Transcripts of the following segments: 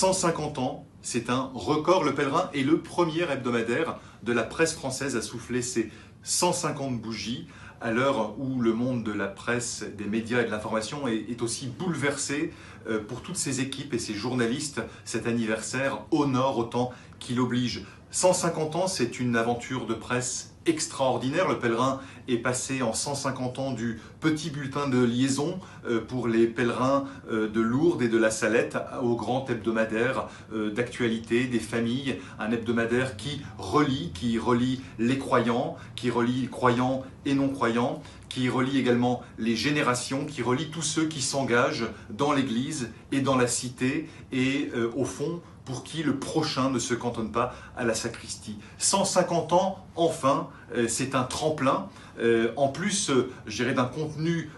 150 ans, c'est un record. Le Pèlerin est le premier hebdomadaire de la presse française à souffler ses 150 bougies, à l'heure où le monde de la presse, des médias et de l'information est aussi bouleversé. Pour toutes ces équipes et ces journalistes, cet anniversaire honore autant qu'il oblige. 150 ans, c'est une aventure de presse extraordinaire. Le Pèlerin est passé en 150 ans du petit bulletin de liaison pour les pèlerins de Lourdes et de la Salette au grand hebdomadaire d'actualité des familles. Un hebdomadaire qui relie les croyants et non-croyants, qui relie également les générations, qui relie tous ceux qui s'engagent dans l'Église et dans la cité et au fond, pour qui le prochain ne se cantonne pas à la sacristie. 150 ans, enfin, c'est un tremplin. En plus, je dirais, d'un contenu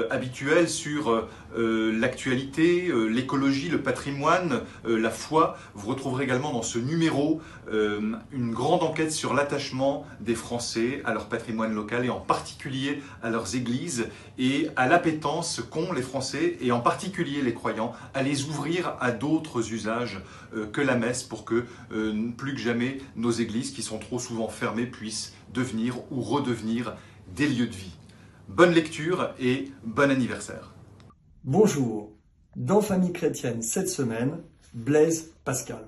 habituel sur l'actualité, l'écologie, le patrimoine, la foi. Vous retrouverez également dans ce numéro une grande enquête sur l'attachement des Français à leur patrimoine local et en particulier à leurs églises et à l'appétence qu'ont les Français et en particulier les croyants à les ouvrir à d'autres usages que la messe pour que plus que jamais nos églises qui sont trop souvent fermées puissent devenir ou redevenir des lieux de vie. Bonne lecture et bon anniversaire. Bonjour. Dans Famille chrétienne, cette semaine, Blaise Pascal.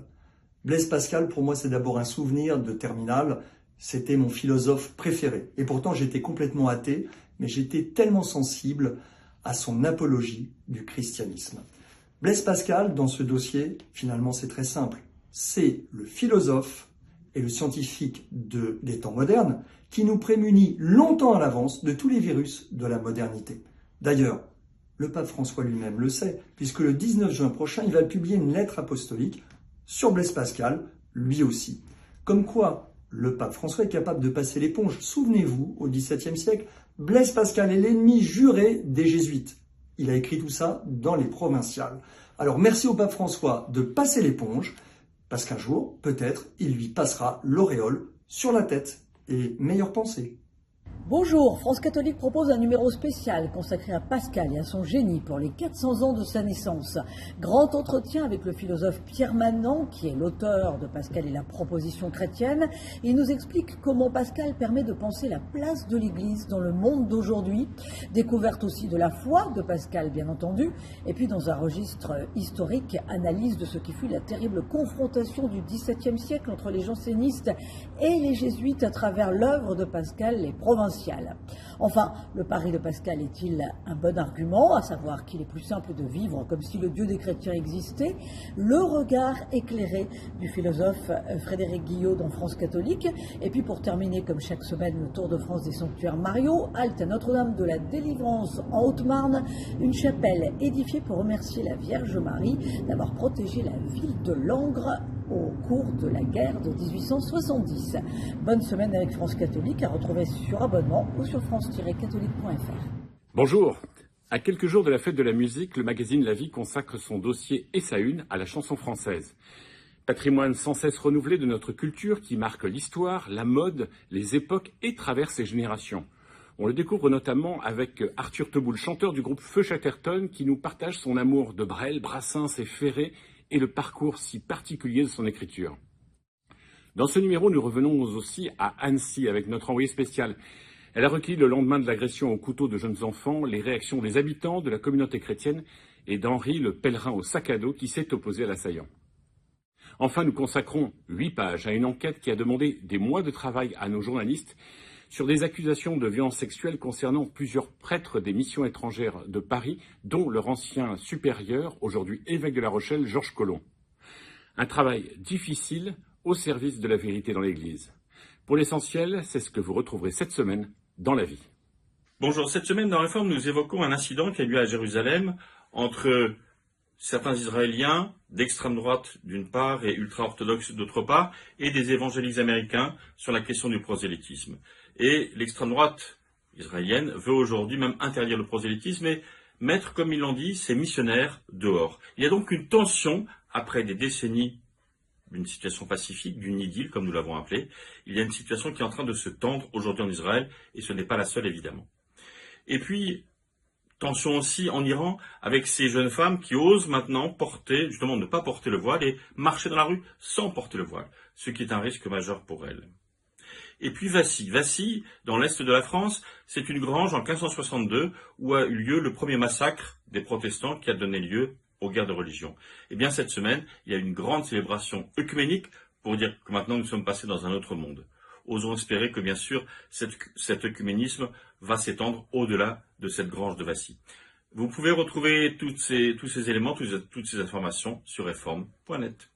Blaise Pascal, pour moi, c'est d'abord un souvenir de terminale. C'était mon philosophe préféré. Et pourtant, j'étais complètement athée, mais j'étais tellement sensible à son apologie du christianisme. Blaise Pascal, dans ce dossier, finalement, c'est très simple. C'est le philosophe et le scientifique des temps modernes qui nous prémunit longtemps à l'avance de tous les virus de la modernité. D'ailleurs, le pape François lui-même le sait, puisque le 19 juin prochain, il va publier une lettre apostolique sur Blaise Pascal, lui aussi. Comme quoi, le pape François est capable de passer l'éponge. Souvenez-vous, au XVIIe siècle, Blaise Pascal est l'ennemi juré des jésuites. Il a écrit tout ça dans les Provinciales. Alors merci au pape François de passer l'éponge, parce qu'un jour, peut-être, il lui passera l'auréole sur la tête. Et meilleure pensée. Bonjour, France Catholique propose un numéro spécial consacré à Pascal et à son génie pour les 400 ans de sa naissance. Grand entretien avec le philosophe Pierre Manant, qui est l'auteur de Pascal et la proposition chrétienne. Il nous explique comment Pascal permet de penser la place de l'Église dans le monde d'aujourd'hui. Découverte aussi de la foi de Pascal, bien entendu. Et puis dans un registre historique, analyse de ce qui fut la terrible confrontation du XVIIe siècle entre les jansénistes et les jésuites à travers l'œuvre de Pascal, les Provinciales. Enfin, le pari de Pascal est-il un bon argument, à savoir qu'il est plus simple de vivre comme si le Dieu des chrétiens existait? Le regard éclairé du philosophe Frédéric Guillot dans France Catholique. Et puis pour terminer, comme chaque semaine, le Tour de France des sanctuaires Mariot, halte à Notre-Dame de la Délivrance en Haute-Marne, une chapelle édifiée pour remercier la Vierge Marie d'avoir protégé la ville de Langres au cours de la guerre de 1870. Bonne semaine avec France Catholique, à retrouver sur abonnement ou sur france-catholique.fr. Bonjour. À quelques jours de la fête de la musique, le magazine La Vie consacre son dossier et sa une à la chanson française. Patrimoine sans cesse renouvelé de notre culture qui marque l'histoire, la mode, les époques et traverse les générations. On le découvre notamment avec Arthur Teboul, chanteur du groupe Feu Chatterton, qui nous partage son amour de Brel, Brassens et Ferré et le parcours si particulier de son écriture. Dans ce numéro, nous revenons aussi à Annecy avec notre envoyée spéciale. Elle a recueilli le lendemain de l'agression au couteau de jeunes enfants les réactions des habitants, de la communauté chrétienne et d'Henri le pèlerin au sac à dos qui s'est opposé à l'assaillant. Enfin, nous consacrons 8 pages à une enquête qui a demandé des mois de travail à nos journalistes sur des accusations de violences sexuelles concernant plusieurs prêtres des missions étrangères de Paris, dont leur ancien supérieur, aujourd'hui évêque de La Rochelle, Georges Collomb. Un travail difficile au service de la vérité dans l'Église. Pour l'essentiel, c'est ce que vous retrouverez cette semaine dans La Vie. Bonjour, cette semaine dans Réforme, nous évoquons un incident qui a eu lieu à Jérusalem entre certains Israéliens d'extrême droite d'une part et ultra-orthodoxes d'autre part, et des évangélistes américains sur la question du prosélytisme. Et l'extrême droite israélienne veut aujourd'hui même interdire le prosélytisme et mettre, comme ils l'ont dit, ses missionnaires dehors. Il y a donc une tension, après des décennies d'une situation pacifique, d'une idylle, comme nous l'avons appelé. Il y a une situation qui est en train de se tendre aujourd'hui en Israël, et ce n'est pas la seule, évidemment. Et puis, Tension aussi en Iran avec ces jeunes femmes qui osent maintenant porter, justement ne pas porter le voile et marcher dans la rue sans porter le voile, ce qui est un risque majeur pour elles. Et puis Vassy. Vassy, dans l'est de la France, c'est une grange en 1562 où a eu lieu le premier massacre des protestants qui a donné lieu aux guerres de religion. Et bien cette semaine, il y a une grande célébration œcuménique pour dire que maintenant nous sommes passés dans un autre monde. Osons espérer que bien sûr cet œcuménisme va s'étendre au-delà de cette grange de Vassy. Vous pouvez retrouver tous ces éléments, toutes ces informations sur reform.net.